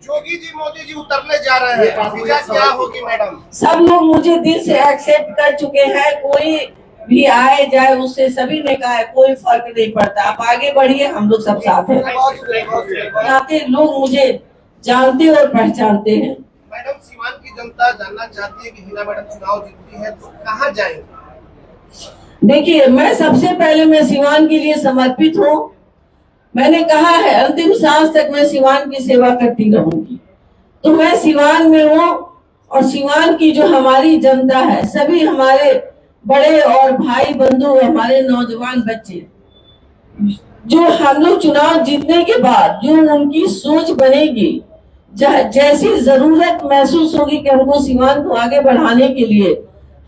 योगी जी मोदी जी उतरने जा रहे हैं, वजह क्या होगी मैडम? सब लोग मुझे दिल से एक्सेप्ट कर चुके हैं, कोई भी आए जाए उससे सभी ने कहा है कोई फर्क नहीं पड़ता, आप आगे बढ़िए, हम लोग सब साथ हैं। यहाँ के लोग मुझे जानते और पहचानते हैं। मैडम, सीवान की जनता जानना चाहती है कि हिना मैडम चुनाव जीतती है तो कहाँ जाएंगे? देखिए, मैं सबसे पहले मैं सीवान के लिए समर्पित हूँ। मैंने कहा है अंतिम सांस तक मैं सीवान की सेवा करती रहूंगी। तो मैं सीवान में हूँ और सीवान की जो हमारी जनता है, सभी हमारे बड़े और भाई बंधु, हमारे नौजवान बच्चे, जो हम लोग चुनाव जीतने के बाद जो उनकी सोच बनेगी, जैसी जरूरत महसूस होगी कि हमको सीवान को आगे बढ़ाने के लिए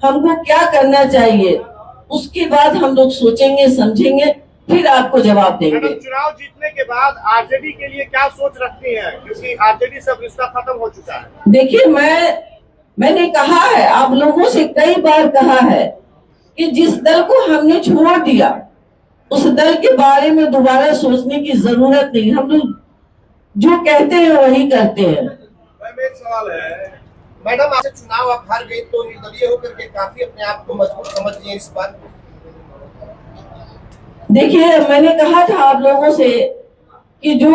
हमको क्या करना चाहिए, उसके बाद हम लोग सोचेंगे, समझेंगे, फिर आपको जवाब देंगे। चुनाव जीतने के बाद आरजेडी के लिए क्या सोच रखती हैं, क्योंकि आरजेडी से रिश्ता खत्म हो चुका है? देखिए, मैंने कहा है, आप लोगों से कई बार कहा है कि जिस दल को हमने छोड़ दिया उस दल के बारे में दोबारा सोचने की जरूरत नहीं। हम लोग जो कहते हैं वही करते हैं। एक सवाल है मैडम, आपसे चुनाव आप हार गई तो निर्दलीय होकर के काफी अपने आप को मजबूत समझ लिए इस बार? देखिए, मैंने कहा था आप लोगों से कि जो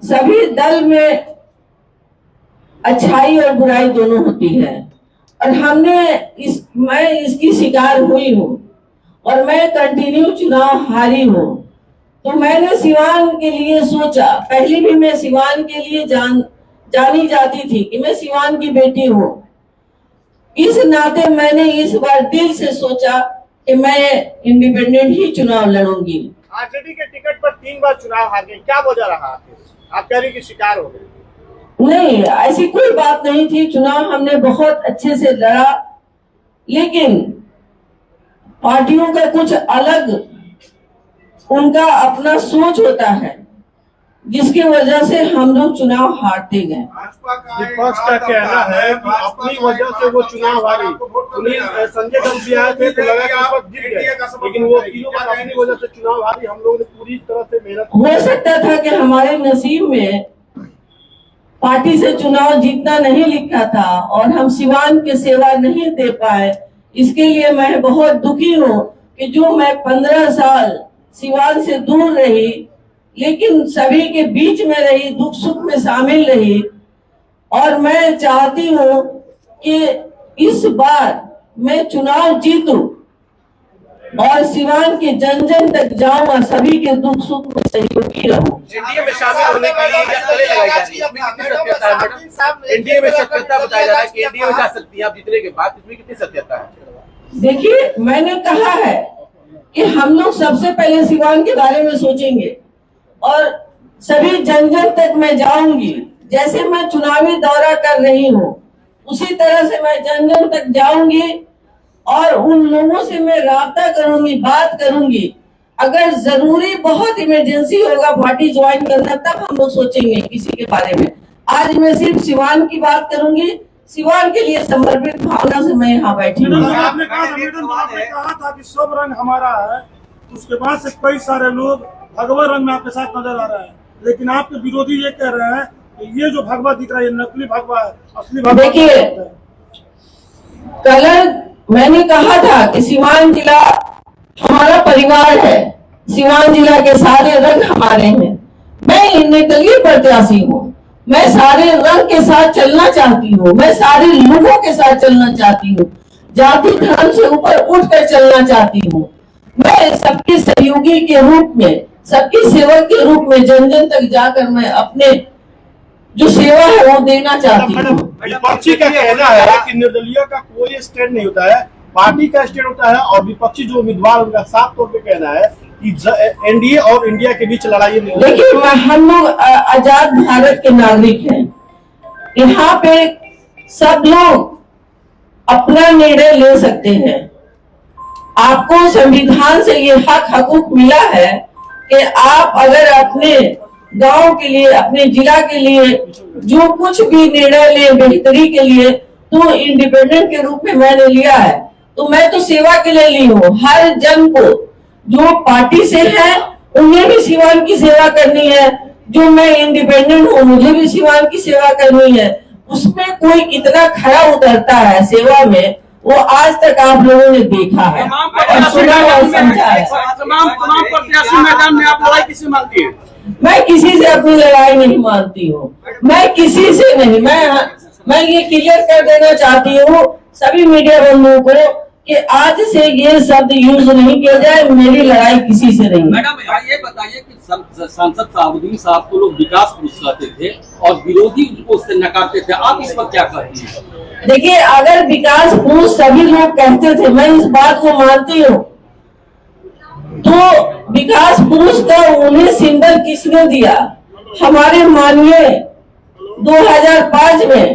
सभी दल में अच्छाई और बुराई दोनों होती है, और मैं इसकी शिकार हुई हूँ और मैं कंटिन्यू चुनाव हारी हूँ। तो मैंने सिवान के लिए सोचा, पहले भी मैं सिवान के लिए जानी जाती थी कि मैं सिवान की बेटी हूँ। इस नाते मैंने इस बार दिल से सोचा कि मैं इंडिपेंडेंट ही चुनाव लड़ूंगी। आरजेडी के टिकट पर 3 बार चुनाव हार गए, क्या वजह रहा? आप कह रही कि शिकार हो गए? नहीं, ऐसी कोई बात नहीं थी। चुनाव हमने बहुत अच्छे से लड़ा, लेकिन पार्टियों का कुछ अलग उनका अपना सोच होता है, जिसकी वजह से हम लोग चुनाव हारते गए। विपक्ष का कहना है कि अपनी वजह से वो चुनाव हारी। संजय दत्त भी आए थे तो लगा कि विपक्ष जीत गए, लेकिन वो तीनों बार अपनी वजह से चुनाव हारी। हम लोगों ने पूरी तरह से मेहनत, हो सकता था कि हमारे नसीब में पार्टी से चुनाव जीतना नहीं लिखा था और हम सिवान की सेवा नहीं दे पाए। इसके लिए मैं बहुत दुखी हूँ कि जो मैं 15 साल सिवान से दूर रही, लेकिन सभी के बीच में रही, दुख सुख में शामिल रही, और मैं चाहती हूँ कि इस बार मैं चुनाव जीतूं और सिवान के जन जन तक जाऊं और सभी के दुख सुख में सहयोगी रहूं। एनडीए में शामिल होने के लिए एनडीए में सत्यता बताया जा रहा है कि एनडीए में जा सकती है आप जीतने के बाद, इसमें कितनी सत्यता है? देखिए, मैंने कहा है कि हम लोग सबसे पहले सिवान के बारे में सोचेंगे और सभी जन जन तक मैं जाऊंगी। जैसे मैं चुनावी दौरा कर रही हूँ उसी तरह से मैं जन जन तक जाऊंगी और उन लोगों से मैं राब्ता करूंगी, बात करूंगी। अगर जरूरी बहुत इमरजेंसी होगा पार्टी ज्वाइन करना, तब हम लोग सोचेंगे किसी के बारे में। आज मैं सिर्फ सिवान की बात करूंगी, सिवान के लिए समर्पित भावना से मैं यहाँ बैठी हूँ। आपने कहा था कि सब रंग हमारा है, उसके बाद से कई सारे लोग भगवा रंग में आपके साथ नजर आ रहे हैं, लेकिन आपके विरोधी ये कह रहे हैं कि ये जो भगवा दिख रहा है ये नकली भगवा है, असली भगवा। देखिए, कलर मैंने कहा था कि सिवान जिला हमारा परिवार है, सिवान जिला के सारे रंग हमारे हैं। मैं निर्दलीय प्रत्याशी हूँ, मैं सारे रंग के साथ चलना चाहती हूँ, मैं सारे लोगों के साथ चलना चाहती हूँ, जाति धर्म से ऊपर उठकर चलना चाहती हूँ। मैं सबके सहयोगी के रूप में, सबके सेवक के रूप में जन जन तक जाकर मैं अपने जो सेवा है वो देना चाहती हूँ। विपक्षी का कहना है कि निर्दलीय का कोई स्टैंड नहीं होता है, पार्टी का स्टैंड होता है, और विपक्षी जो उम्मीदवार उनका साफ तौर पे कहना है कि एनडीए और इंडिया के बीच लड़ाई नहीं। देखिए, हम लोग आजाद भारत के नागरिक हैं। यहाँ पे सब लोग अपना निर्णय ले सकते हैं। आपको संविधान से ये हकूक मिला है कि आप अगर अपने गांव के लिए, अपने जिला के लिए जो कुछ भी निर्णय ले बेहतरी के लिए, तो इंडिपेंडेंट के रूप में मैंने लिया है। तो मैं तो सेवा के लिए ली हूँ। हर जन को जो पार्टी से है उन्हें भी सिवान की सेवा करनी है, जो मैं इंडिपेंडेंट हूँ, मुझे भी सिवान की सेवा करनी है, उसमें कोई कितना खरा उतरता है सेवा में, वो आज तक आप लोगों ने देखा है और सुना और समझा है। तमाम प्रत्याशी मैदान में आप लड़ाई किसी मानती है? मैं किसी से अपनी लड़ाई नहीं मानती हूँ, मैं किसी से नहीं। मैं ये क्लियर कर देना चाहती हूँ सभी मीडिया बंधुओं को कि आज से ये शब्द यूज नहीं किया जाए, मेरी लड़ाई किसी से नहीं। मैडम ये बताइए कि सांसद साहबुद्दीन साहब को लोग विकास पुरुष कहते थे और विरोधी उनको उससे नकारते थे, आप इस पर क्या कहती हैं? देखिए, अगर विकास पुरुष सभी लोग कहते थे, मैं इस बात को मानती हूँ, तो विकास पुरुष का उन्हें सिंबल किसने दिया? हमारे माननीय 2005 में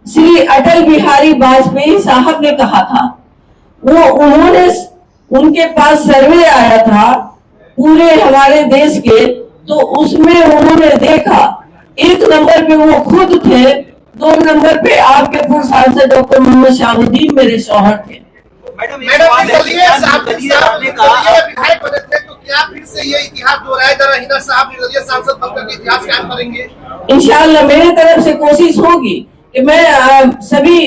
श्री अटल बिहारी वाजपेयी साहब ने कहा था, उन्होंने उनके पास सर्वे आया था पूरे हमारे देश के, तो उसमें उन्होंने देखा 1 नंबर पे वो खुद थे, 2 नंबर पे आपके पूर्व सांसद डॉक्टर मोहम्मद शहाबुद्दीन मेरे शौहर थे। मैडम विधायक बने थे, तो क्या फिर से ये इतिहास दोहराया जा रहा है? साहब निर्दलीय सांसद बनकर के इतिहास कायम करेंगे? इंशाल्लाह मेरी तरफ से कोशिश होगी कि मैं सभी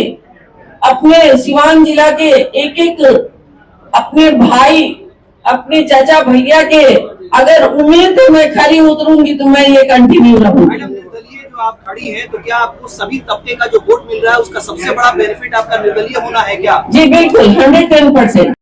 अपने सिवान जिला के एक अपने भाई, अपने चाचा भैया के अगर उम्मीद है मैं खड़ी उतरूंगी तो मैं ये कंटिन्यू रहूंगी। मैडम निर्दलीय जो आप खड़ी हैं, तो क्या आपको सभी तबके का जो वोट मिल रहा है उसका सबसे बड़ा बेनिफिट आपका निर्दलीय होना है क्या? जी बिल्कुल, 110%।